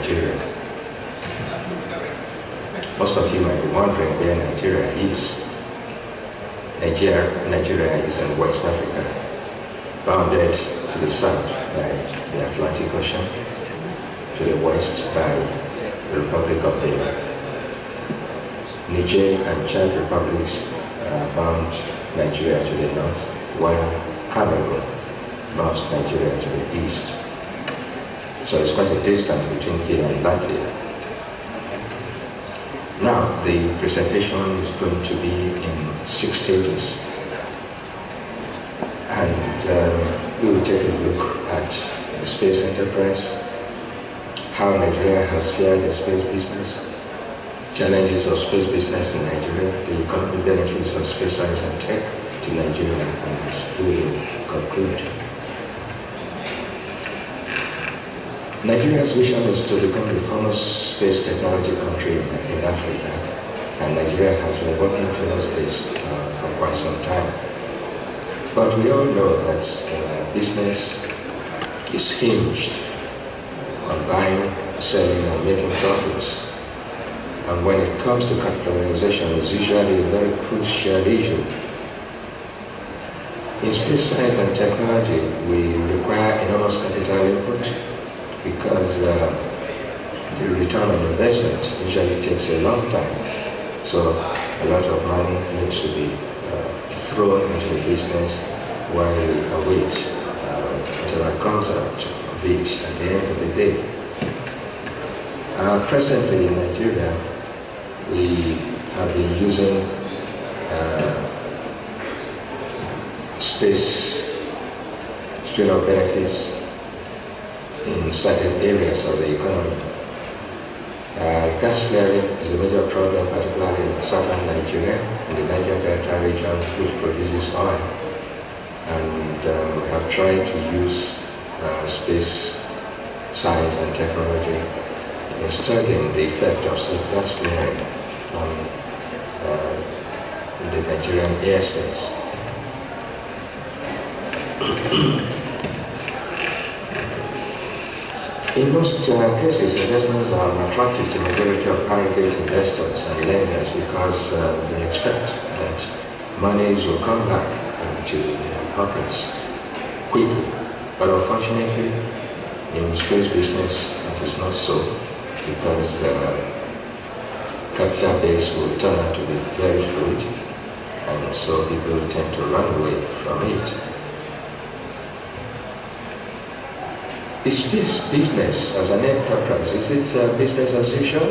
Nigeria. Most of you might be wondering where Nigeria is. Nigeria is in West Africa, bounded to the south by the Atlantic Ocean, to the west by the Republic of Benin. Niger and Chad republics bound Nigeria to the north, while Cameroon bounds Nigeria to the east. So it's quite a distance between here and that here. Now, the presentation is going to be in 6 stages. And we will take a look at the space enterprise, how Nigeria has fared in space business, challenges of space business in Nigeria, the economic benefits of space science and tech to Nigeria, and we will conclude. Nigeria's vision is to become the foremost space technology country in Africa, and Nigeria has been working towards this for quite some time. But we all know that business is hinged on buying, selling, and making profits. And when it comes to capitalization, it's usually a very crucial issue. In space science and technology, we require enormous capital input, because the return on investment usually takes a long time. So a lot of money needs to be thrown into the business while we await whatever comes out of it at the end of the day. Presently in Nigeria, we have been using space spin-off benefits in certain areas of the economy. Gas flaring is a major problem, particularly in southern Nigeria, in the Niger Delta region, which produces oil. And we have tried to use space science and technology in studying the effect of such gas flaring on the Nigerian airspace. In most cases, investments are attractive to the majority of private investors and lenders because they expect that monies will come back into their pockets quickly. But unfortunately, in space business, it is not so, because capital base will turn out to be very fluid, and so people tend to run away from it. Is space business as an enterprise, is it business as usual?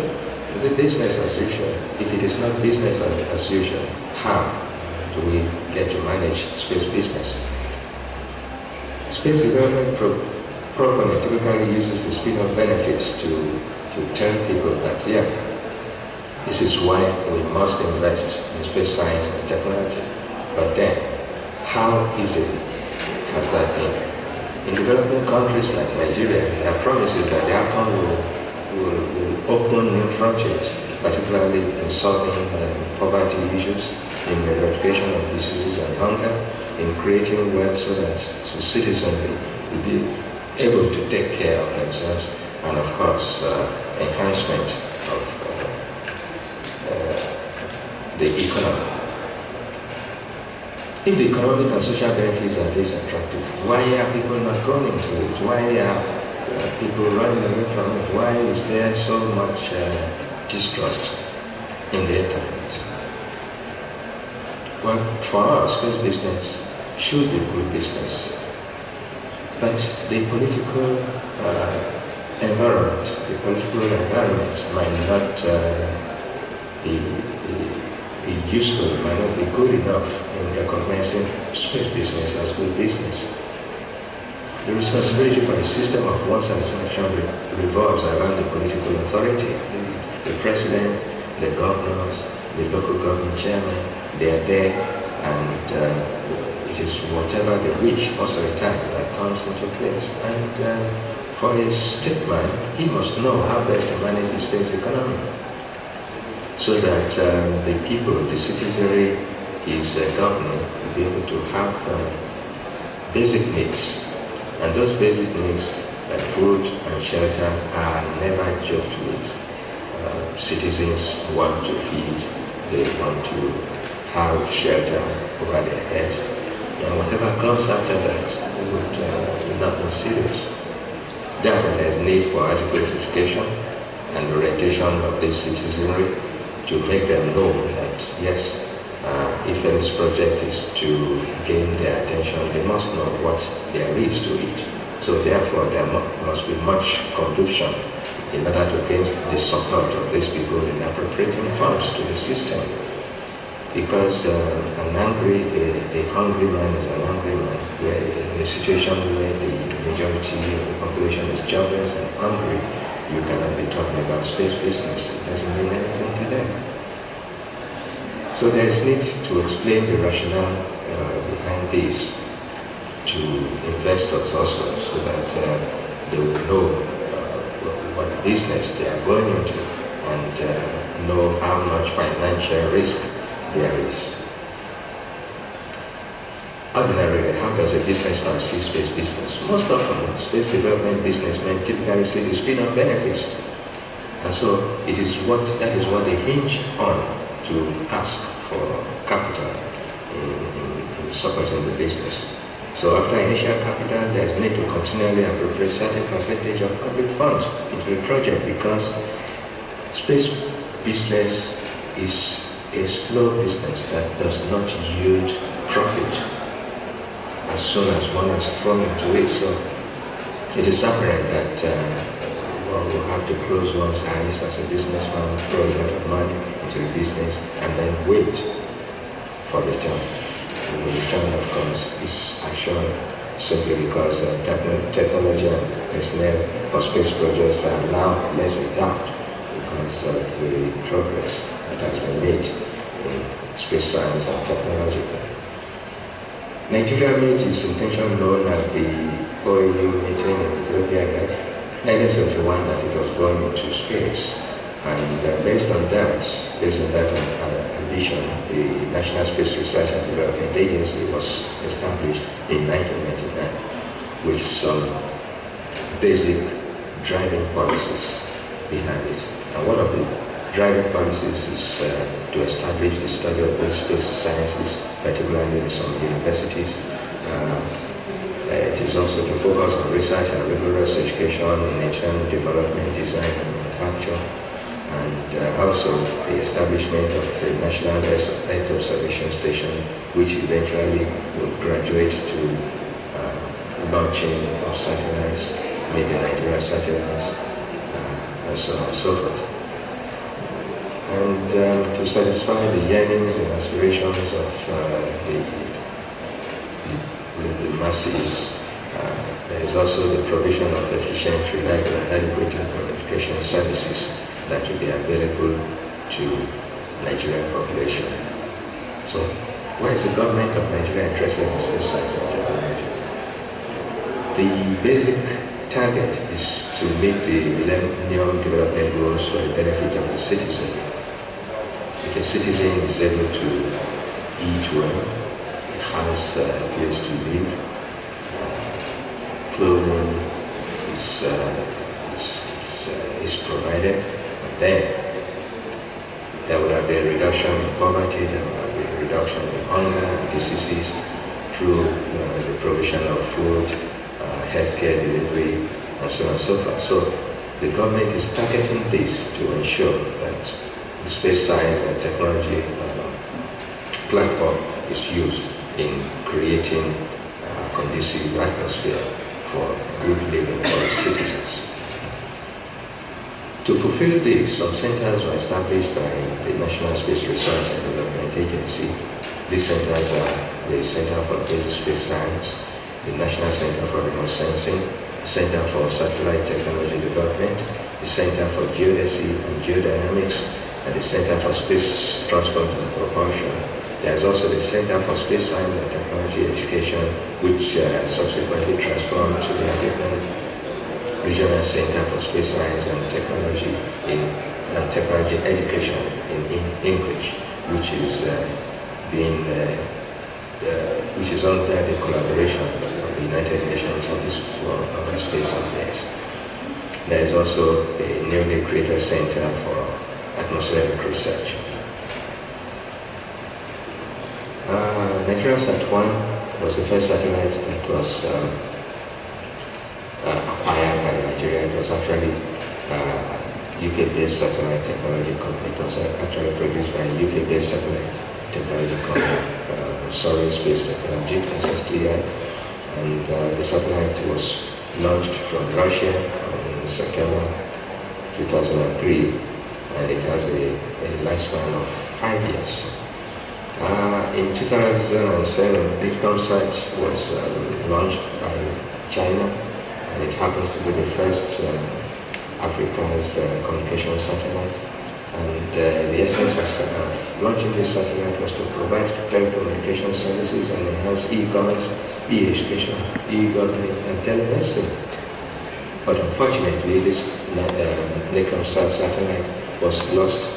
Is it business as usual? If it is not business as usual, how do we get to manage space business? Space development proponent typically uses the spin-off benefits to tell people that, yeah, this is why we must invest in space science and technology. But then, how easily has that been? In developing countries like Nigeria, there are promises that the outcome will open new frontiers, particularly in solving poverty issues, in the eradication of diseases and hunger, in creating wealth so that the citizens will be able to take care of themselves, and of course, enhancement of the economy. If the economic and social benefits are this attractive, why are people not going into it? Why are people running away from it? Why is there so much distrust in the enterprise? Well, for us, space business should be good business. But the political environment might not be useful, might not be good enough in recognizing space business as good business. The responsibility for the system of one satisfaction revolves around the political authority. The president, the governors, the local government chairman, they are there, and it is whatever they wish most of the time that comes into place. And for a statesman, he must know how best to manage the state's economy, so that the people, the citizenry is governing, will be able to have basic needs. And those basic needs, like food and shelter are never joked with. Citizens want to feed, they want to have shelter over their heads, and whatever comes after that would not be serious. Therefore, there is need for adequate education and orientation of this citizenry to make them know that, yes, if this project is to gain their attention, they must know what there is to it. So therefore, there must be much conviction in order to gain the support of these people in appropriating funds to the system. Because a hungry man is an angry man. Where in a situation where the majority of the population is jobless and hungry, you cannot be talking about space business. It doesn't mean anything to them. So there is need to explain the rationale behind this to investors also, so that they will know what business they are going into and know how much financial risk there is. Ordinarily, how does a businessman see space business? Most often, space development businessmen typically see the spin-off benefits. And so that is what they hinge on to ask for capital in supporting the business. So after initial capital, there is need to continually appropriate certain percentage of public funds into the project, because space business is a slow business that does not yield profit as soon as one is thrown into it. So it is apparent that one will have to close one's eyes as a businessman, throw a lot of money into the business, and then wait for return. And the return, of course, is assured simply because technology and personnel for space projects are now less in doubt because of the progress that has been made in space science and technology. Nigeria made its intention known at the OAU meeting in Ethiopia in 1971 that it was going into space. And based on that ambition, the National Space Research and Development Agency was established in 1999 with some basic driving policies behind it. And one of the driving policies is to establish the study of space sciences, particularly in some universities. It is also to focus on research and rigorous education in internal development, design and manufacture, and also the establishment of the National Earth Observation Station, which eventually will graduate to launching of satellites, made in Nigeria satellites, and so on and so forth. And to satisfy the yearnings and aspirations of the masses, there is also the provision of efficient, reliable, and adequate communication services that will be available to Nigerian population. So, why is the government of Nigeria interested in space science and technology? The basic target is to meet the Millennium Development Goals for the benefit of the citizen. If a citizen is able to eat well, has a place to live, clothing is provided, then there will have a reduction in poverty, there will have a reduction in hunger and diseases through the provision of food, healthcare delivery, and so on and so forth. So the government is targeting this to ensure that the space science and technology platform is used in creating a conducive atmosphere for good living for its citizens. To fulfill this, some centers were established by the National Space Research and Development Agency. These centers are the Center for Basic Space Science, the National Center for Remote Sensing, Center for Satellite Technology Development, the Center for Geodesy and Geodynamics, and the Center for Space Transport and Propulsion. There is also the Center for Space Science and Technology Education, which subsequently transformed to the African Regional Center for Space Science and Technology and Technology Education in English, which is under the collaboration of the United Nations Office for Space Affairs. There is also a newly created Center for Atmospheric Research. Nigeria Sat-1 was the first satellite that was acquired by Nigeria. It was actually UK-based satellite technology company. It was actually produced by a UK-based satellite technology company, Soaring Space Technology, SSTI, and the satellite was launched from Russia in September 2003, and it has a lifespan of 5 years. In 2007, BitComSat was launched by China, and it happens to be the first Africa's communication satellite. And the essence of launching this satellite was to provide telecommunication services and enhance e-commerce, e-education, e-government, and telemedicine. But unfortunately, this BitComSat satellite was lost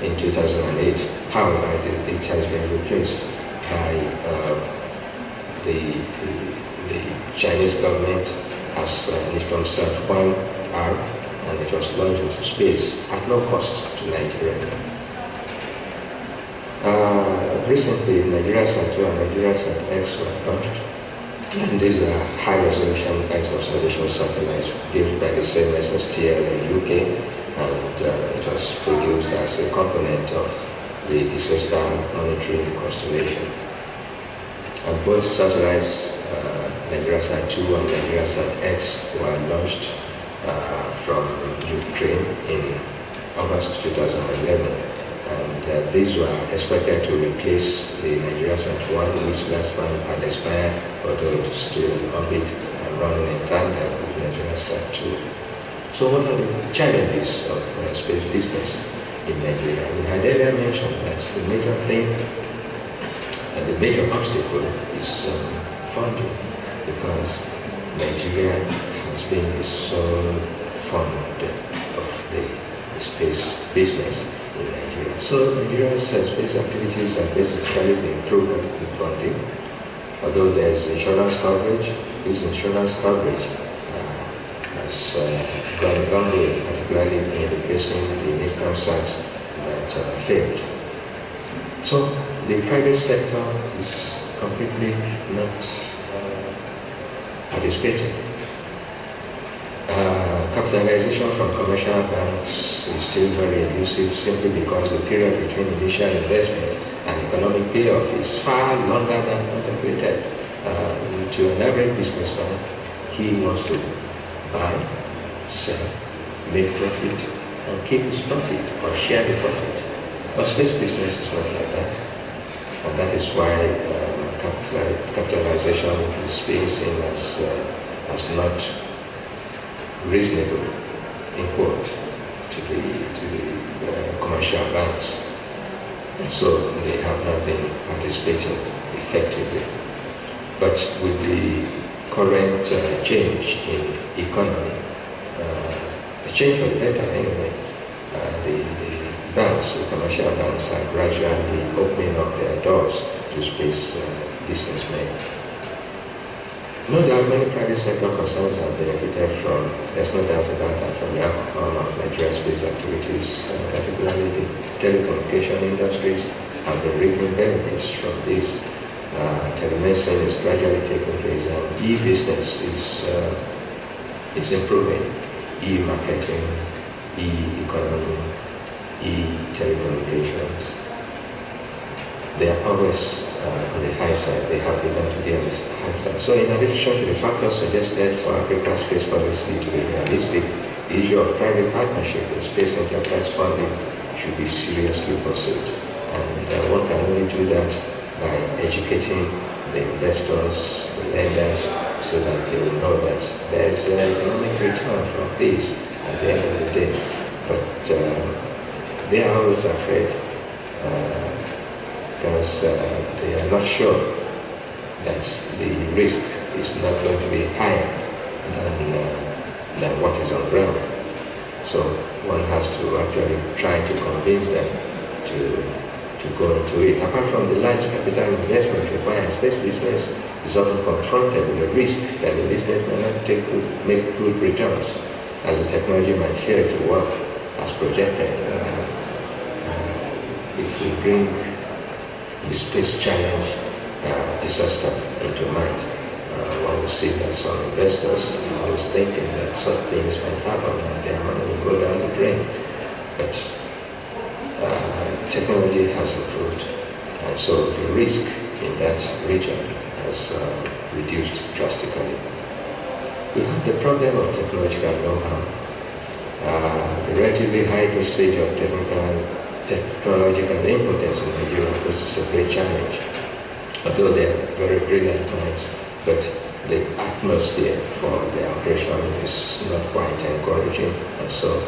in 2008. However, it has been replaced by the Chinese government as BitComSat-1R, and it was launched into space at no cost to Nigeria. Recently, Nigeria Sat-2 and Nigeria Sat-X were launched, and these are high-resolution Earth observation satellites built by the same SSTL in UK, and it was produced as a component of the disaster monitoring constellation. And both satellites, Nigeria Sat-2 and Nigeria Sat-X, were launched from Ukraine in August 2011. And these were expected to replace the Nigeria Sat-1, which last one had expired, although it is still in orbit and running in tandem with Nigeria Sat-2. So what are the challenges of space business in Nigeria? We had earlier mentioned that the major thing and the major obstacle is funding, because Nigeria has been the sole funder of the space business in Nigeria. So Nigeria's space activities have basically been through funding. Although there is insurance coverage, this insurance coverage has gone a long way, particularly in replacing the BitComSat that failed. So the private sector is completely not participating. Capitalization from commercial banks is still very elusive, simply because the period between initial investment and economic payoff is far longer than contemplated. To an average businessman, he wants to buy, sell, make profit, and keep his profit or share the profit. But space business is not like that. And that is why capitalization is being seen as not reasonable in quote to the commercial banks. And so they have not been participating effectively. But with the current change in economy, the change for the better anyway, the banks, the commercial banks, are gradually opening up their doors to space businessmen. No doubt many private sector concerns have benefited from, there's no doubt about that, from the outcome of Nigeria's space activities, particularly the telecommunication industries have been reaping benefits from this. Telemedicine is gradually taking place, and e-business is improving. E-marketing, e-economy, e-telecommunications. They are always on the high side. They have begun to be on the high side. So in addition to the factors suggested for Africa's space policy to be realistic, the issue of private partnership with space enterprise funding should be seriously pursued. And one can only do that by educating the investors, the lenders, so that they will know that there is an economic return from this at the end of the day. But they are always afraid because they are not sure that the risk is not going to be higher than what is on ground. So one has to actually try to convince them to go into it. Apart from the large capital investment required, space business is often confronted with the risk that the business may not make good returns. as the technology might fail to work as projected. If we bring the space challenge disaster into mind, one will see that some investors are always thinking that such things might happen and their money will go down the drain. But technology has improved, and so the risk in that region has reduced drastically. We have the problem of technological know-how. The relatively high dosage of technological impotence in Nigeria poses a great challenge. Although they are very brilliant minds, but the atmosphere for their operation is not quite encouraging, and so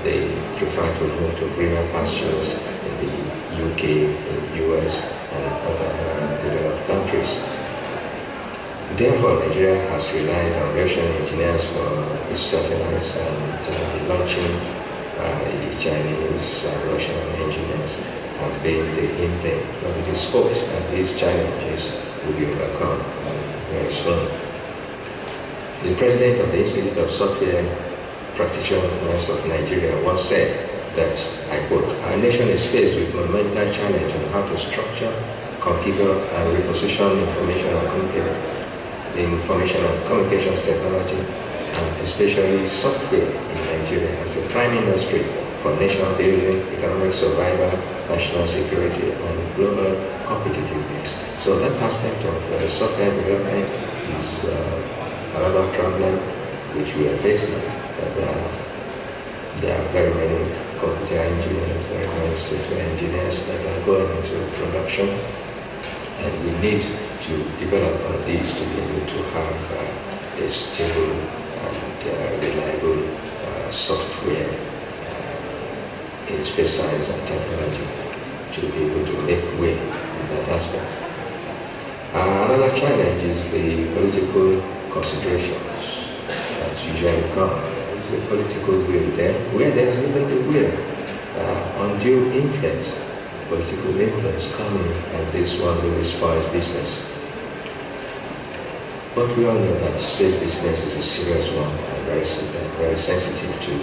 they prefer to move to greener pastures in the UK, in the US, and other developed countries. Therefore, Nigeria has relied on Russian engineers for its satellites, and the launching the Chinese and Russian engineers have been the in thing. But it is hoped that these challenges will be overcome very soon. The president of the Institute of Software Practitioners of Nigeria once said that, I quote, "Our nation is faced with monumental challenge on how to structure, configure, and reposition information and communications technology, and especially software in Nigeria as a prime industry for nation building, economic survival, national security, and global competitiveness." So that aspect of software development is another problem which we are facing. There are very many computer engineers, very many software engineers that are going into production, and we need to develop on these to be able to have a stable and reliable software in space science and technology to be able to make way in that aspect. Another challenge is the political considerations that usually come. The political will there, where there's even the will, undue influence, political influence coming, and this one really spoils business. But we all know that space business is a serious one and very sensitive too,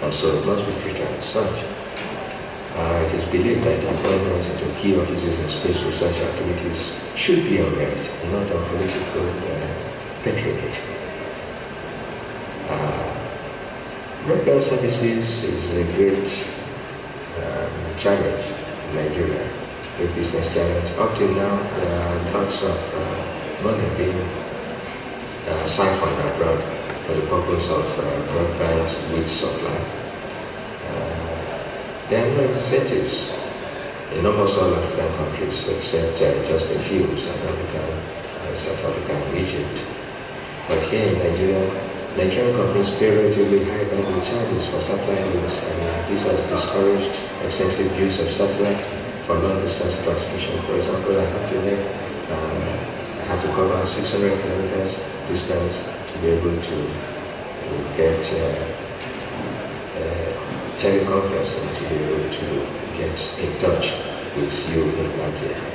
and so it must be treated as such. It is believed that appointments into key offices in space research activities should be on merit, not on political patronage. Medical services is a great challenge in Nigeria, a business challenge. Up till now, there are lots of money being siphoned abroad for the purpose of broadband with supply. There are no incentives in almost all African countries except just a few, South Africa and Egypt. But here in Nigeria, Nigerian companies pay relatively high bandwidth charges for satellite use, and this has discouraged extensive use of satellite for long-distance transmission. For example, I have to cover 600 kilometers distance to be able to get teleconference and to be able to get in touch with you in Nigeria.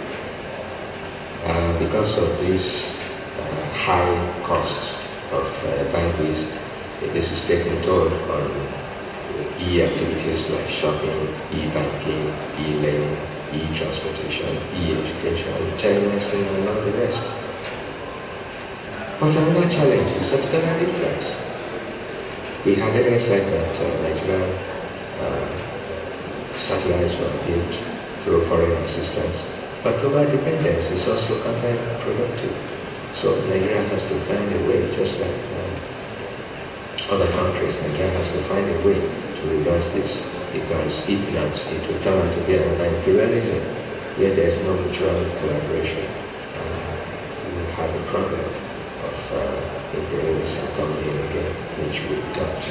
Because of this high costs of bandwidth, this is taking toll on e-activities like shopping, e-banking, e-learning, e-transportation, e-education, telemedicine, and all the rest. But another challenge is external influence. We had ever said that Nigerian satellites were built through foreign assistance, but global dependence is also counterproductive. So Nigeria has to find a way, just like other countries, Nigeria has to find a way to reverse this, because if not, it will turn out to be another imperialism where there is no mutual collaboration. We will have a problem of imperialism coming in again, which we don't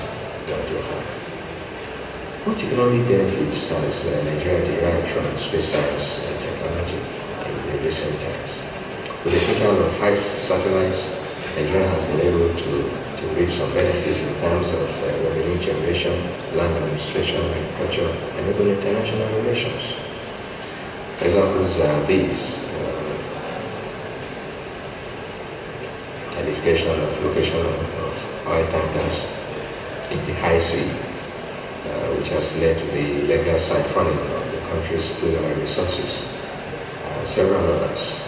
want to have. What economic benefits has Nigeria derived from space science and technology in the recent times? With a total of 5 satellites, Nigeria has been able to reap some benefits in terms of revenue generation, land administration, agriculture, and even international relations. Examples are these: identification of location of oil tankers, in the high sea, which has led to the illegal siphoning of the country's mineral resources. Several others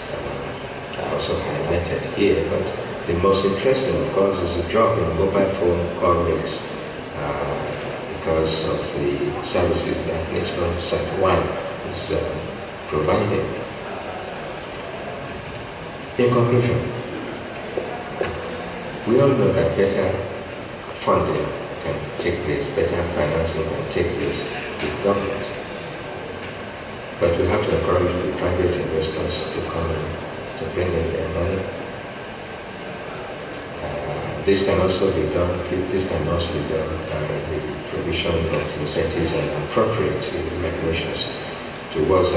are also highlighted here, but the most interesting, of course, is the drop in mobile phone call rates because of the services that National Site 1 is providing. In conclusion, we all know that better funding can take place, better financing can take place with government. But we have to encourage the private investors to come in, to bring in their money. This can also be done by the provision of incentives and appropriate regulations towards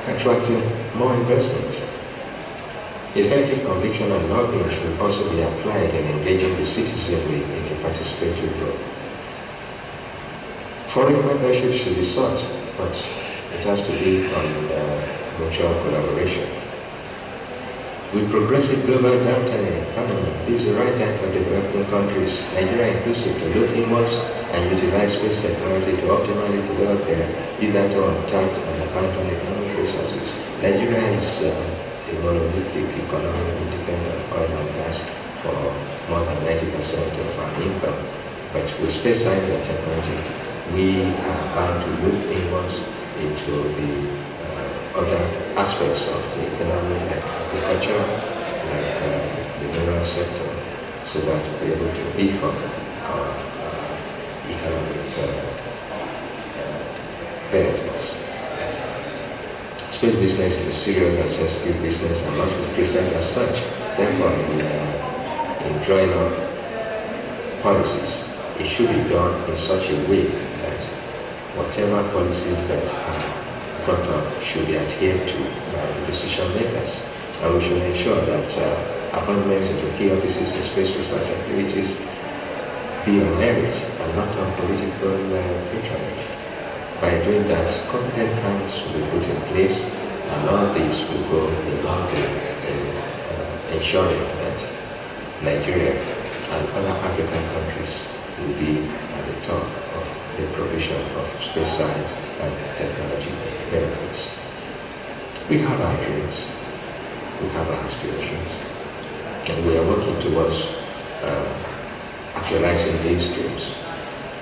attracting more investment. Effective conviction and lobbying should also be applied in engaging the citizenry in a participatory role. Foreign partnerships should be sought, but it has to be on mutual collaboration. With progressive global downturn in economy, this is the right time for developing countries, Nigeria inclusive, to look inwards and utilize space technology to optimally develop their hitherto untapped and abandoned economic resources. Nigeria is a monolithic economy independent of oil and gas for more than 90% of our income. But with space science and technology, we are bound to look inwards into the other aspects of the economy, like agriculture, like the mineral sector, so that we'll be able to beef up our economic benefits. Space business is a serious and sensitive business and must be treated as such. Therefore, in drawing up policies, it should be done in such a way that whatever policies that are brought up should be adhered to by the decision makers. And we should ensure that appointments into key offices in space research activities be on merit and not on political patronage. By doing that, competent hands will be put in place, and all this will go a long way in ensuring that Nigeria and other African countries will be at the top of the provision of space science and technology benefits. We have our dreams, we have our aspirations, and we are working towards actualizing these dreams.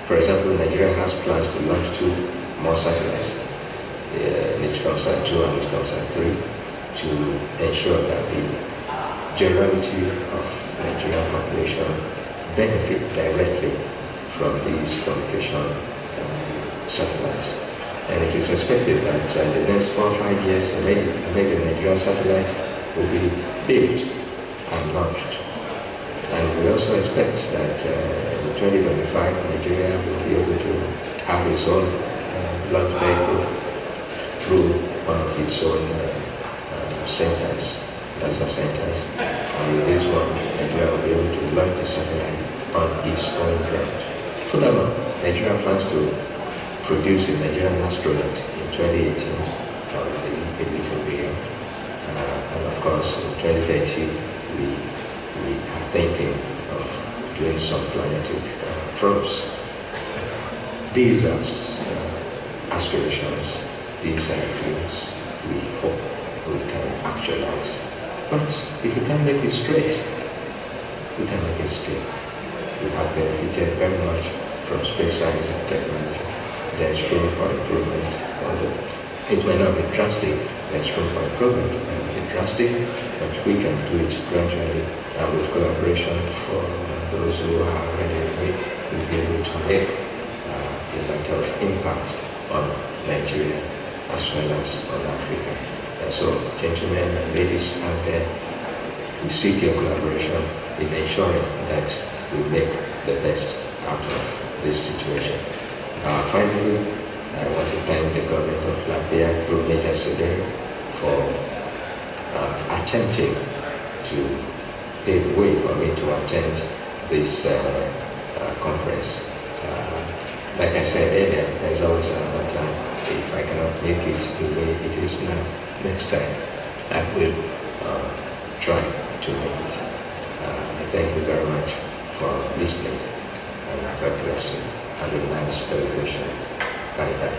For example, Nigeria has plans to launch 2 more satellites, Sat 2 and Sat 3, to ensure that the generality of Nigerian population benefit directly from these communication satellites. And it is expected that in the next 4 or 5 years, a major Nigerian satellite will be built and launched. And we also expect that in 2025, Nigeria will be able to have its own launch vehicle through one of its own centers, NASA centers. And with this one, Nigeria will be able to launch the satellite on its own ground. Furthermore, Nigeria plans to produce a Nigerian astronaut in 2018, or a little beyond. And of course, in 2030, we are thinking of doing some planetic probes. These are aspirations, these are dreams we hope we can actualize. But if we can make it straight, we can make it still. We have benefited very much from space science and technology. There's room for improvement, although it may not be drastic. There's room for improvement, it may not be drastic, but we can do it gradually and with collaboration from those who are already awake. We'll be able to make a lot of impact on Nigeria as well as on Africa. And so, gentlemen and ladies out there, we seek your collaboration in ensuring that we make the best out of this situation. Finally, I want to thank the government of Latvia through Major Sederi for attempting to pave the way for me to attend this conference. Like I said earlier, there's always another time. If I cannot make it the way it is now, next time I will try to make it. Thank you very much for listening. And God bless you. Have a nice celebration. Bye bye.